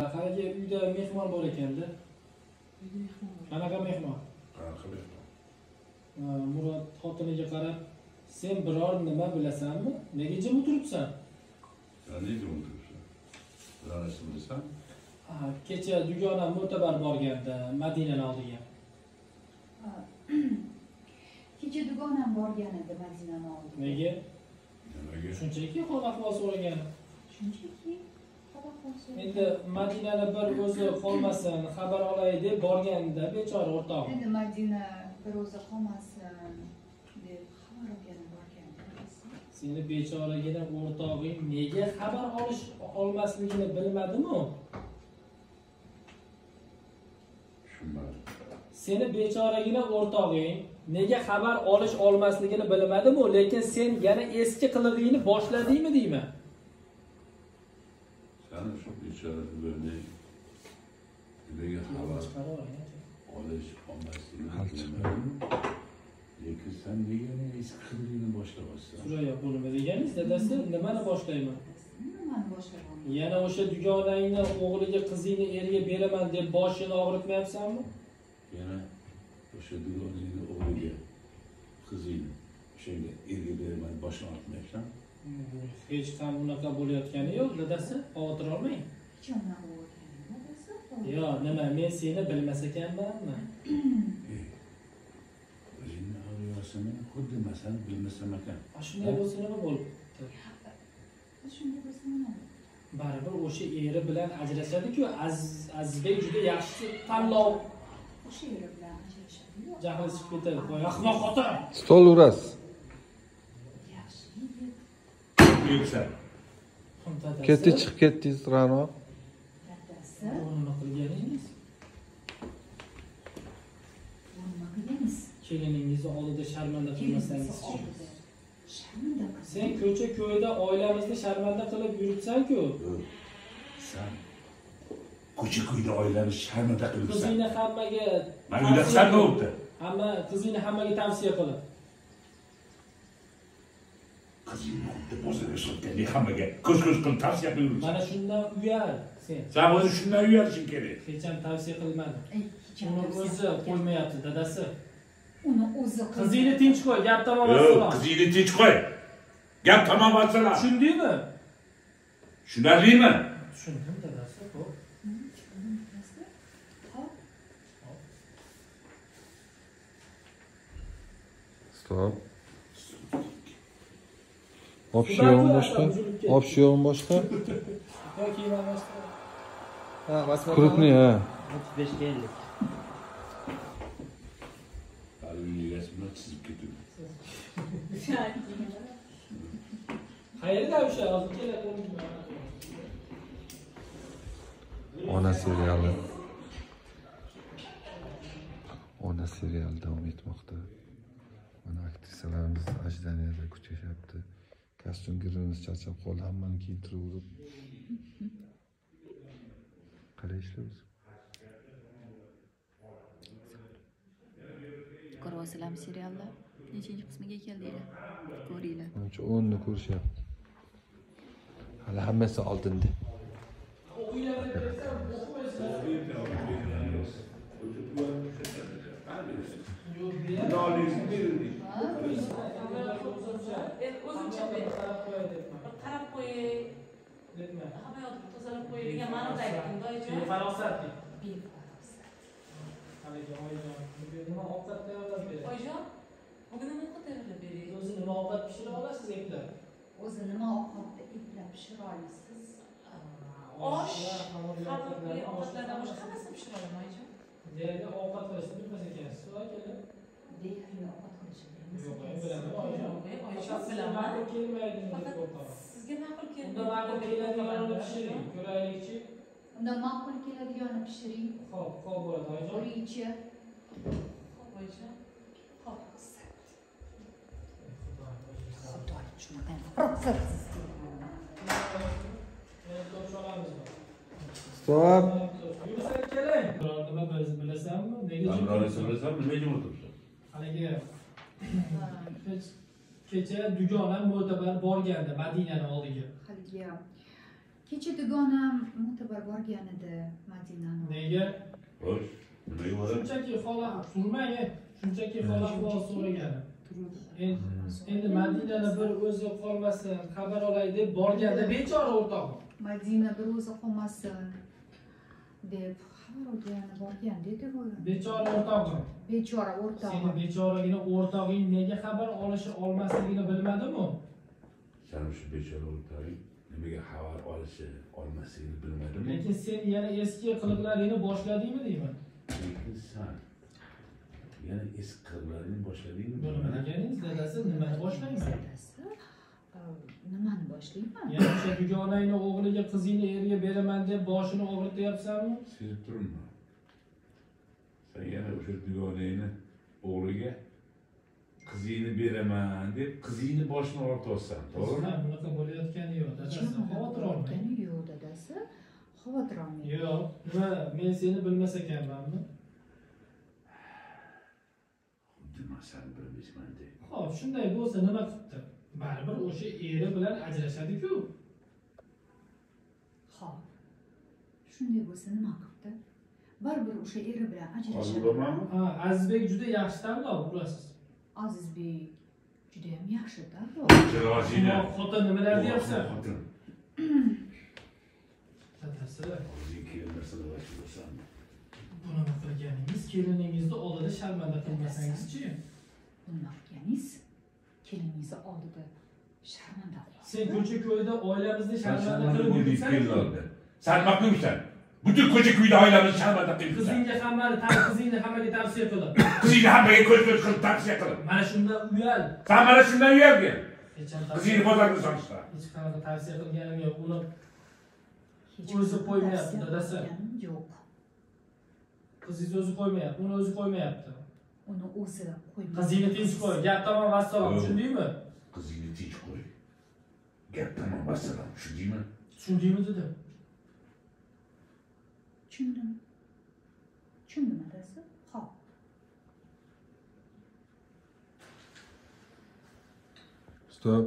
Haligi uyda mehmon bor ekanda. Qanaqa mehmon? Murod xotiniga qarab, sen biror nima bilasanmi? Nega jim o'tiribsan? Nega jim o'tiribsan? Bilasizmi desam? Kecha dugonam mo'tabar borganda Madinaning oldiga. Kecha dugonam borgan edi Madinaning oldiga. Nega? Nimaga? Shunchaki hol-ahvol so'ragan. Shunchaki hol-ahvol so'ragan. Endi Madinani bir o'zi qolmasin, xabar olay deb borganda bechora o'rtog'im. Endi Madina bir o'zi qolmasin deb xabar olgan borgan. Seni bechoragina o'rtog'ing nega xabar olmasligini bilmadimi? Tushunmadim. Seni bechoragina o'rtog'ing nega xabar olmasligini bilmadimi? Lekin sen yana eski qilig'ingni boshladingmi deyman. Sen shu bechorani nega xabar olmasligini bilmading? Lekin sen nega eski qilig'ingni boshlayapsan? Suraya bo'lma deganingiz, dadasi, nimani boshlayman? Nimani boshlayman? Yana o'sha dugonangni o'g'liga, qizingni eriga beraman deb boshini og'ritmayapsanmi? Yana o'sha dugonangni o'g'liga, qizingni o'shanga erga beraman boshini og'ritmayapsan? Hech ham unaqa bo'layotgani yo'q, dadasi, xavotir olmang. Hech unaqa bo'layotgani yo'q, dadasi. Yo, nima, men seni bilmas ekanmanmi? O'zingni avliyosini xuddi masan bilmasam ekan. Shunday bo'lsa nima bo'libdi? Shunday bo'lsa nima? Baribir o'sha eri bilan ajrashadi-ku, Azizbek juda yaxshi tanlov. O'sha eri bilan ajrashadi-ku. Jahli chiqib ketadi. Voy, ahmoq xotin. Stol urasiz. Yaxshi yigit. Yuksak. Ketdi, chiqib ketdingiz, Ra'no. Dadasi. Nima qilganingiz? Nima qilgansiz? Keliningizni oldida sharmanda qilmasangiz. Sharmanda qilsangiz. Sen ko'cha-ko'yda oilamizni sharmanda qilib yuribsan-ku. Sen ko'cha-ko'yda oilani sharmanda qilibsan. Qizingni hammaga Men uydasan bo'libdi. Qizingni hammaga tavsiya qilib. Qizingni xuddi bozorga sotgandek hammaga ko'z-ko'z qilib tavsiya qilib. Mana shundan uyal sen. Sen o'zi shundan uyalishing kerak. Hech ham tavsiya qilmadim. Uni Uni o'zi qo'ymayapti, dadasi. Uni o'zi Qizingni tinch qo'y, gap tamom Yo'q, assalom. qizingni tinch qo'y. Gap tamom assalom. Tushundingmi? Tushunarlimi? Tushundim, dadasi. Xo'p. Stop. Opsiyon boshqa. Opsiyon boshqa. Yoki mana boshqa. Ha, basma. Krupniy, ha. 35 ga 50. Qalbini rasmini chizib ketdi. Qayerda o'sha hozir keladi? Ona seriali. Ona seriali davom etmoqda. Mana aktrisalarimiz ajdaniyada kuchayapti. Kostyumgirimiz charchab qoldi, hammani kiyintirib. Qalay ishlaysiz? Ko'ryapsizlarmi seriallar? Nechinchi qismiga keldinglar? Ko'ringlar. Uncha 10 ni ko'rishyapti. Hali hammasi oldinda. qarab qo'ying. Hamma yoqni tozalab qo'ying degan ma'noda aytdim, doyjon. Befarosatlik. Befarosat. Haligi oyijon, bugun nima ovqat tayyorlab berasiz? Oyijon, bugun nima ovqat tayyorlab bering? O'zi nima ovqat pishira olasiz eplab? o'zi nima ovqatni eplab pishira olasiz? Osh, ovqatlardan boshqa hammasini pishira olaman, oyijon. Deyarli ovqat qilishni bilmas ekansiz, akala. Deyarli ovqat qilishni bilmas Yo'q, ekansiz. bilaman, oyijon. Oyijon bilaman. Ma'qul kelmaydimi deb Faqat qo'rqaman. sizga ma'qul keldi. Unda ma'qul keladiganini pishiring, ko'raylikchi. Unda ma'qul keladiganini pishiring. Xo'p, xo'p bo'ladi, oyijon. Ko'ringchi. Xo'p, oyijon. Xo'p. Xudoy, shunaqa protsessiz. Stop. Yursak keling. Nima bilasanmi? Nega Men bilasan, nima jim o'tiribsan? Haligi kecha dugonam mo'tabar borgandi Madinaning oldiga. Haligi kecha dugonam mo'tabar borgan edi Madinani. Nega? Xo'sh, nimaga boradi? Shunchaki hola surmang, shunchaki hola ahvol so'ragan. Endi Madinada bir o'zi qolmasin, xabar olay deb borganda bechora o'rtog'im. Madina bir o'zi qolmasin deb xabar olgani borgan dedi u. Bechora o'rtog'im. Bechora Seni o'rtog'im. bechoragina o'rtog'ing nega xabar olmasligini bilmadimi? Sen shu bechora o'rtog'ing nimaga xabar olmasligini bilmadimi? Lekin sen yana eski qiliqlaringni boshladingmi deyman. Lekin sen yana eski qiliqlaringni boshladingmi? Bilmaganingiz dadasi nimani boshlayman? Dadasi, nimani boshlayman? Yana o'sha dugonangni o'g'liga qizingni erga beraman deb boshini og'rityapsanmi? Sezib turibman. Sen yana o'sha dugonangni o'g'liga qizingni beraman deb qizingni boshini og'rityapsan, to'g'rimi? Bunaqa bo'layotgani yo'q dadasi. Xavotir olmang. Yo'q dadasi. Xavotir olmang. Yo'q, nima men seni bilmas ekanmanmi? Xuddi sen bilmaysan-da. Xo'p, shunday bo'lsa nima qilibdi? Baribir o'sha eri bilan ajrashadi-ku. Xo'p. Shunday bo'lsa nima qilibdi? Baribir o'sha eri bilan ajrashadi. Qo'llamanmi? Ha, Azizbek juda yaxshi tanlov urasiz. Azizbek juda ham yaxshi tanlov. Jirojina. Xotin nimalar deyapsan? Xotin. Dadasi, O'zing kelmasdan bo'lsan. bunaqa qilganingiz keliningizni oldida sharmanda qilmasangizchi? Nima qilganingiz? Keliningizni oldida sharmanda qilasiz. Sen ko'cha-ko'yda oilamizni sharmanda Sen qilib qilib yuribsan. Sen nima qilibsan? Butun ko'cha-ko'yda oilamizni sharmanda qilibsan. Qizingga hammaga tavsiya qilib. Qizingni hammaga ko'z-ko'z qilib tavsiya qilib. Mana shundan uyal. Sen mana shundan uyalgin. Hech ham Qizingni bozorga solishsa. hech qanaqa tavsiya qilganim yo'q. Uni Hech o'zi qanaqa qo'ymayapti, tavsiya dadasi. qilganim yo'q. qizingiz o'zi qo'ymayapti, uni o'zi qo'ymayapti. Uni o'zi qo'ymayapti. Qizingni tinch qo'y. Gap tamom vassalom, tushundingmi? Qizingni tinch qo'y. Gap tamom vassalom, tushundingmi? Tushundingmi dedim. Tushundim. Tushundim dadasi. Xo'p. Stop.